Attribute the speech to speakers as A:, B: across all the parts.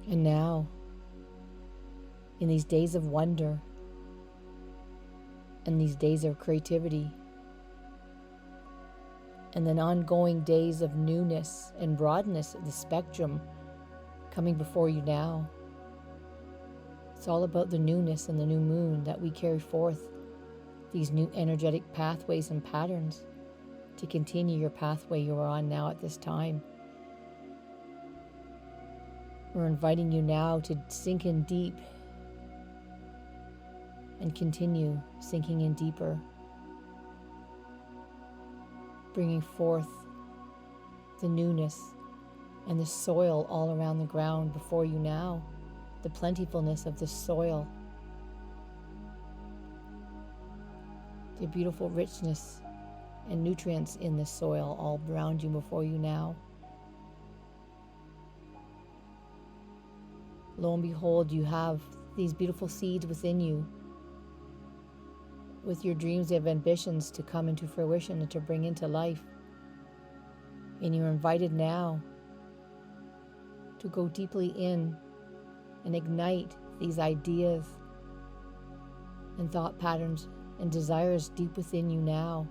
A: And now, in these days of wonder and these days of creativity and then ongoing days of newness and broadness of the spectrum coming before you now, it's all about the newness and the new moon that we carry forth these new energetic pathways and patterns to continue your pathway you are on now at this time. We're inviting you now to sink in deep and continue sinking in deeper, bringing forth the newness and the soil all around the ground before you now, the plentifulness of the soil, the beautiful richness and nutrients in the soil all around you before you now. Lo and behold, you have these beautiful seeds within you with your dreams and ambitions to come into fruition and to bring into life. And you're invited now to go deeply in and ignite these ideas and thought patterns and desires deep within you now.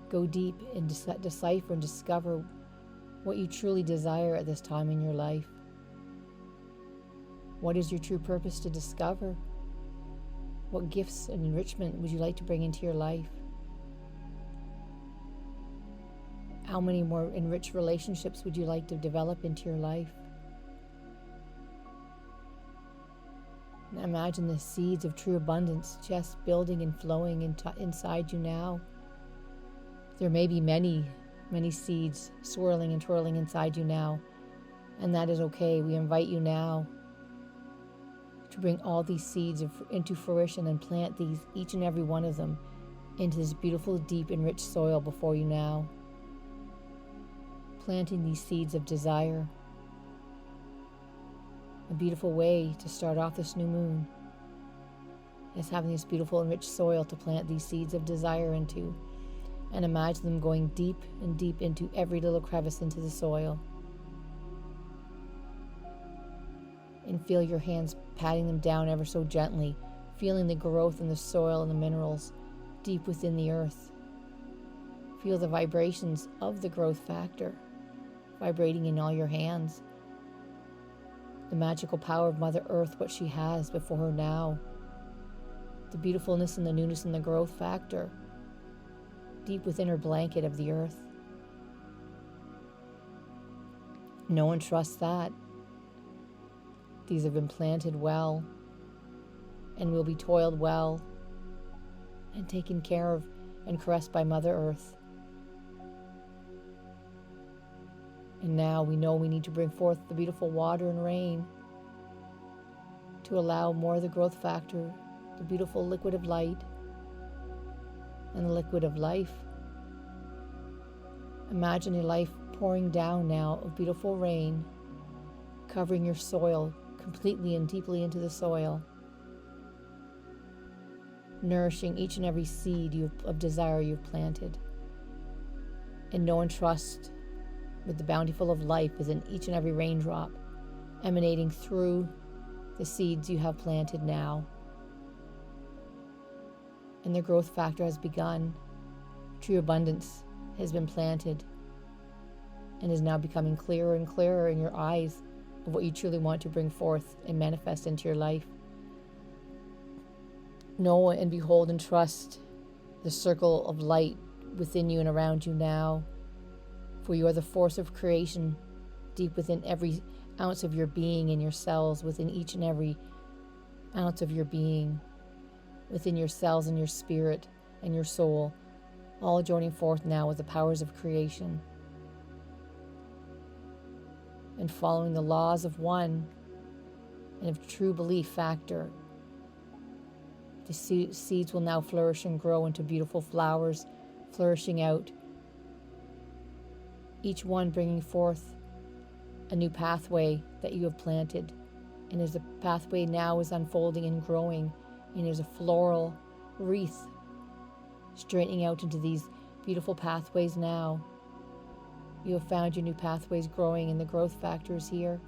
A: Go deep and decipher and discover what you truly desire at this time in your life. What is your true purpose to discover? What gifts and enrichment would you like to bring into your life? How many more enriched relationships would you like to develop into your life? And imagine the seeds of true abundance just building and flowing inside you now. There may be many, many seeds swirling and twirling inside you now, and that is okay. We invite you now to bring all these seeds into fruition and plant these, each and every one of them, into this beautiful, deep, and rich soil before you now. Planting these seeds of desire. A beautiful way to start off this new moon is having this beautiful and rich soil to plant these seeds of desire into, and imagine them going deep and deep into every little crevice into the soil. And feel your hands patting them down ever so gently, feeling the growth in the soil and the minerals deep within the earth. Feel the vibrations of the growth factor vibrating in all your hands. The magical power of Mother Earth, what she has before her now. The beautifulness and the newness and the growth factor deep within her blanket of the earth. No one trusts that. These have been planted well and will be toiled well and taken care of and caressed by Mother Earth. And now we know we need to bring forth the beautiful water and rain to allow more of the growth factor, the beautiful liquid of light and the liquid of life. Imagine your life pouring down now of beautiful rain, covering your soil completely and deeply into the soil, nourishing each and every seed of desire you've planted. And know and trust with the bountiful of life within each and every raindrop, emanating through the seeds you have planted now. And the growth factor has begun. True abundance has been planted and is now becoming clearer and clearer in your eyes of what you truly want to bring forth and manifest into your life. Know and behold and trust the circle of light within you and around you now, for you are the force of creation deep within every ounce of your being, in your cells, within each and every ounce of your being, within your cells and your spirit and your soul, all joining forth now with the powers of creation and following the laws of one and of true belief factor. The seeds will now flourish and grow into beautiful flowers, flourishing out, each one bringing forth a new pathway that you have planted. And as the pathway now is unfolding and growing, and there's a floral wreath straightening out into these beautiful pathways now, You have found your new pathways growing and the growth factors here.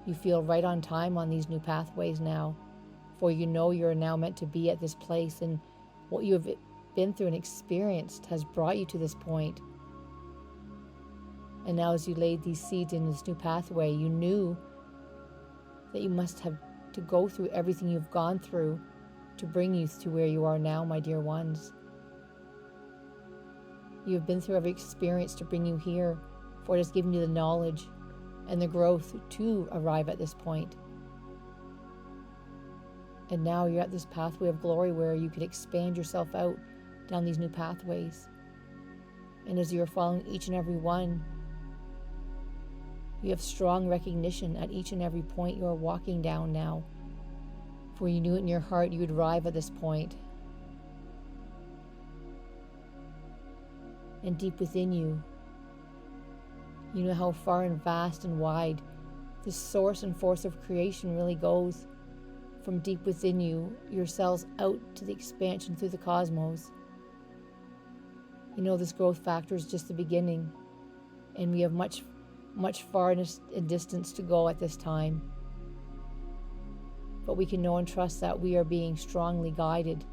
A: You feel right on time on these new pathways now, for you know you're now meant to be at this place, and what you have been through and experienced has brought you to this point. And now as you laid these seeds in this new pathway, you knew that you must have to go through everything you've gone through to bring you to where you are now, my dear ones. You have been through every experience to bring you here, for it has given you the knowledge and the growth to arrive at this point. And now you're at this pathway of glory where you can expand yourself out down these new pathways. And as you're following each and every one, you have strong recognition at each and every point you are walking down now, for you knew it in your heart you would arrive at this point. And deep within you, you know how far and vast and wide this source and force of creation really goes, from deep within you, yourselves out to the expansion through the cosmos. You know this growth factor is just the beginning, and we have much far in distance to go at this time. But we can know and trust that we are being strongly guided,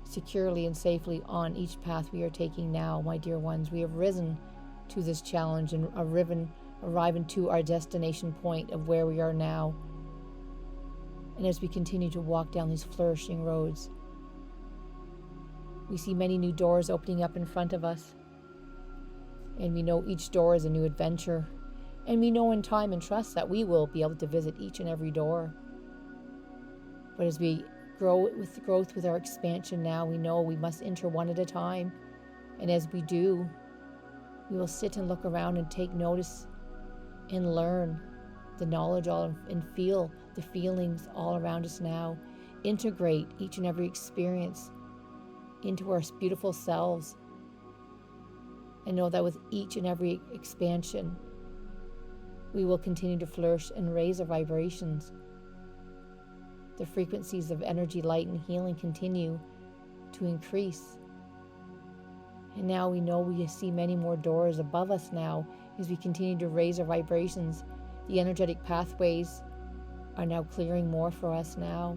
A: securely and safely on each path we are taking now, my dear ones. We have risen to this challenge and arriving to our destination point of where we are now. And as we continue to walk down these flourishing roads, we see many new doors opening up in front of us. And we know each door is a new adventure. And we know in time and trust that we will be able to visit each and every door. But as we grow with our expansion now, we know we must enter one at a time. And as we do, we will sit and look around and take notice and learn the knowledge and feel the feelings all around us now. Integrate each and every experience into our beautiful selves. And know that with each and every expansion, we will continue to flourish and raise our vibrations. The frequencies of energy, light, and healing continue to increase. And now we know we see many more doors above us now as we continue to raise our vibrations. The energetic pathways are now clearing more for us now.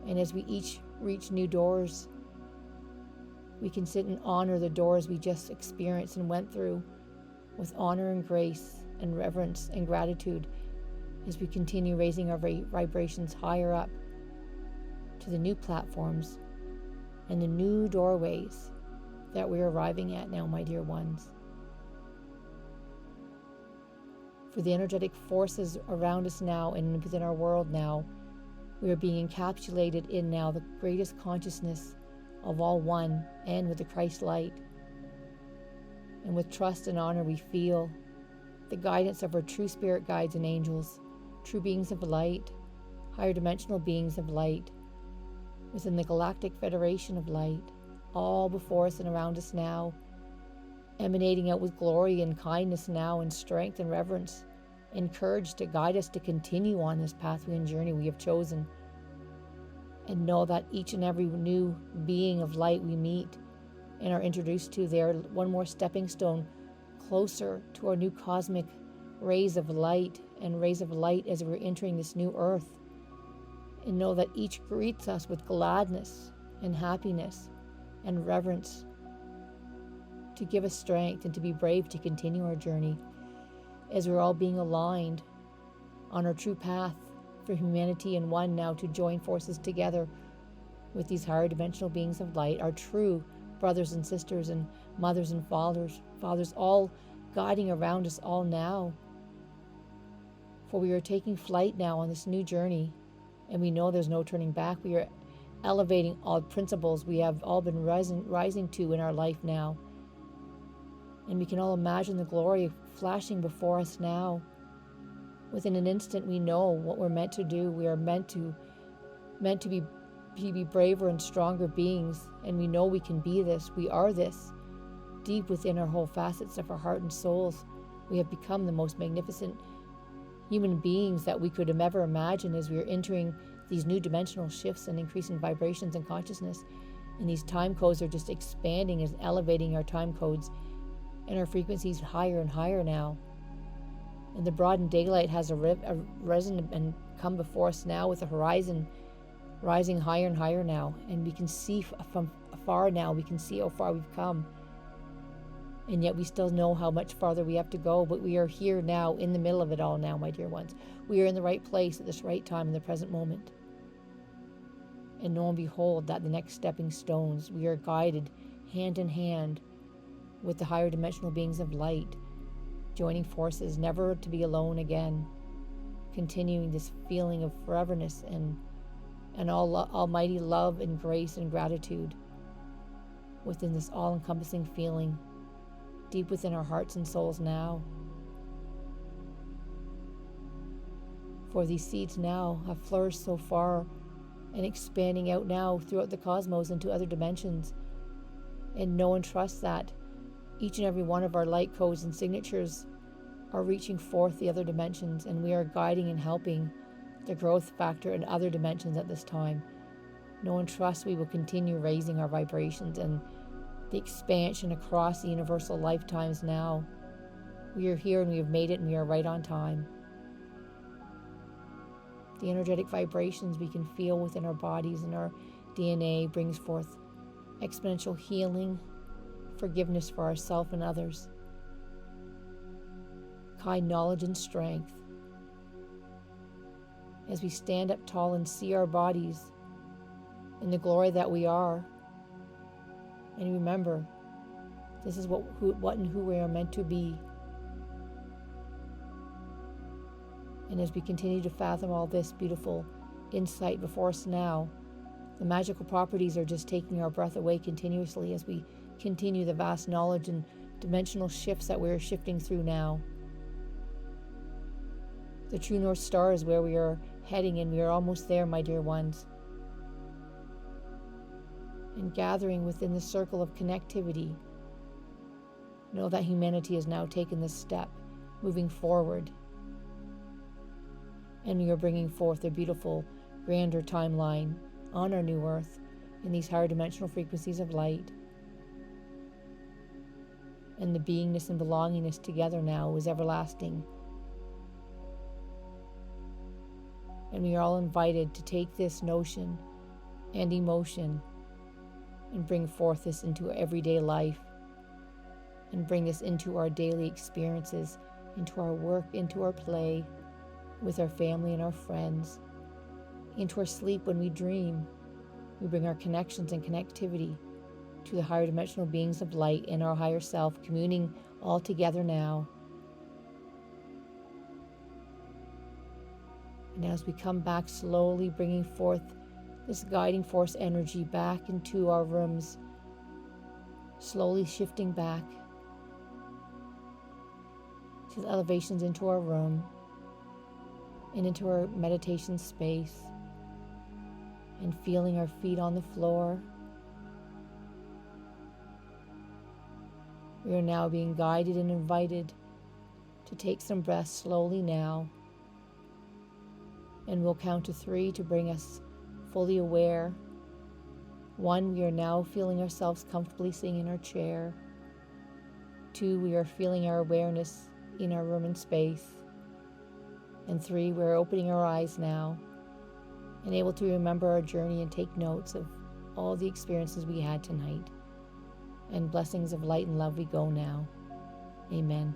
A: And as we each reach new doors, we can sit and honor the doors we just experienced and went through with honor and grace and reverence and gratitude as we continue raising our vibrations higher up to the new platforms and the new doorways that we're arriving at now, my dear ones. For the energetic forces around us now and within our world now, we are being encapsulated in now the greatest consciousness of all one, and with the Christ light. And with trust and honor we feel the guidance of our true spirit guides and angels, true beings of light, higher dimensional beings of light, within the Galactic Federation of Light, all before us and around us now, emanating out with glory and kindness now, and strength and reverence, and courage to guide us to continue on this pathway and journey we have chosen. And know that each and every new being of light we meet and are introduced to, they are one more stepping stone closer to our new cosmic rays of light and rays of light as we're entering this new earth. And know that each greets us with gladness and happiness and reverence to give us strength and to be brave to continue our journey as we're all being aligned on our true path for humanity and one now to join forces together with these higher dimensional beings of light, our true brothers and sisters and mothers and fathers, all guiding around us all now. For we are taking flight now on this new journey, and we know there's no turning back. We are elevating all principles we have all been rising to in our life now. And we can all imagine the glory flashing before us now. Within an instant, we know what we're meant to do. We are meant to be braver and stronger beings, and we know we can be this. We are this. Deep within our whole facets of our heart and souls, we have become the most magnificent human beings that we could have ever imagined as we are entering these new dimensional shifts and increasing vibrations and consciousness. And these time codes are just expanding and elevating our time codes and our frequencies higher and higher now. And the broadened daylight has risen and come before us now with the horizon rising higher and higher now. And we can see from afar now, we can see how far we've come. And yet we still know how much farther we have to go, but we are here now in the middle of it all now, my dear ones. We are in the right place at this right time in the present moment. And lo and behold, that the next stepping stones, we are guided hand in hand with the higher dimensional beings of light, joining forces, never to be alone again, continuing this feeling of foreverness and almighty love and grace and gratitude within this all-encompassing feeling deep within our hearts and souls now. For these seeds now have flourished so far and expanding out now throughout the cosmos into other dimensions. And know and trust that each and every one of our light codes and signatures are reaching forth the other dimensions, and we are guiding and helping the growth factor in other dimensions at this time. Know and trust we will continue raising our vibrations and the expansion across the universal lifetimes now. We are here and we have made it, and we are right on time. The energetic vibrations we can feel within our bodies and our DNA brings forth exponential healing, forgiveness for ourselves and others, kind knowledge and strength. As we stand up tall and see our bodies in the glory that we are, and remember, this is what and who we are meant to be. And as we continue to fathom all this beautiful insight before us now, the magical properties are just taking our breath away continuously as we continue the vast knowledge and dimensional shifts that we're shifting through now. The true North Star is where we are heading, and we are almost there, my dear ones. And gathering within the circle of connectivity, know that humanity has now taken this step, moving forward. And we are bringing forth a beautiful, grander timeline on our new earth in these higher dimensional frequencies of light. And the beingness and belongingness together now is everlasting. And we are all invited to take this notion and emotion and bring forth this into everyday life, and bring this into our daily experiences, into our work, into our play, with our family and our friends, into our sleep when we dream. We bring our connections and connectivity to the higher dimensional beings of light and our higher self, communing all together now. And as we come back slowly, bringing forth this guiding force energy back into our rooms, slowly shifting back to the elevations into our room and into our meditation space, and feeling our feet on the floor. We are now being guided and invited to take some breaths slowly now, and we'll count to 3 to bring us fully aware. 1, we are now feeling ourselves comfortably sitting in our chair. 2, we are feeling our awareness in our room and space. And 3, we're opening our eyes now and able to remember our journey and take notes of all the experiences we had tonight. And blessings of light and love we go now. Amen.